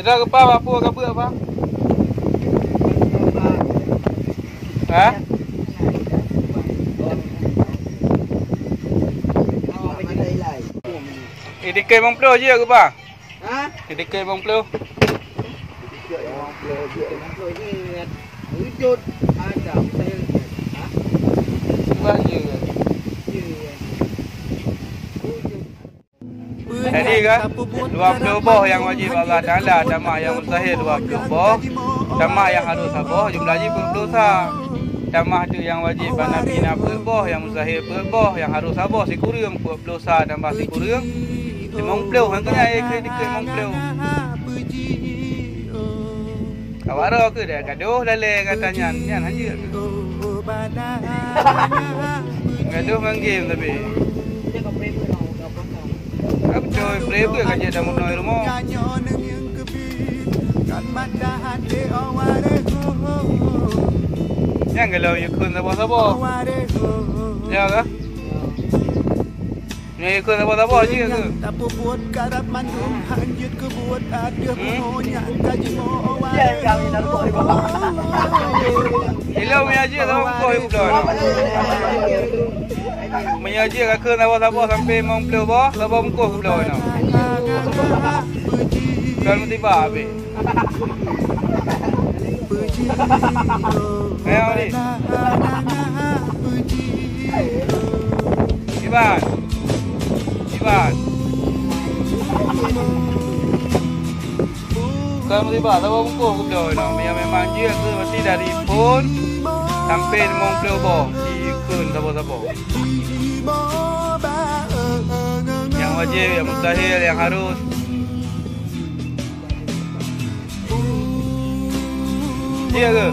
Sudah ke apa ke apa? Hah? Ini ke Bang Plo je ke apa? Hah? Ini ke Bang Plo. Wujud ada saya. Hah? Buat je. Jadi kan 20 boh yang wajib Allah Taala, jamaah yang mustahil 20 boh, jamaah yang harus sabar jumlahnya 20 sah. Jamaah tu yang wajib Nabi nak boh, yang mustahil boh, yang harus sabar si kurang 20 sah tambah si kurang 50 hangnya ke dekat 50. Awak ada ke dia gaduh lalai katanya nyan hanya ke. Gaduh manggil tapi. Aku coy breve kerja dalam noi rumah. Yang kalau ikut apa-apa. Ya ke? Ni ikut apa-apa je ke? Ya kami nak buat di bawah. Hello menyaji sama kau ibu dah. Menyaji ke apa-apa sampai mengpelu bawah, lepas muka ke belah ni. Kalau tiba habis. Ayo ni. Iban. Kalau tiba lepas muka ke belah ni. Memang dia ke mesti dari pun sampai mengpelu bawah. Ikut apa-apa. Yang wajib, yang mustahil, yang harus. Iya ke?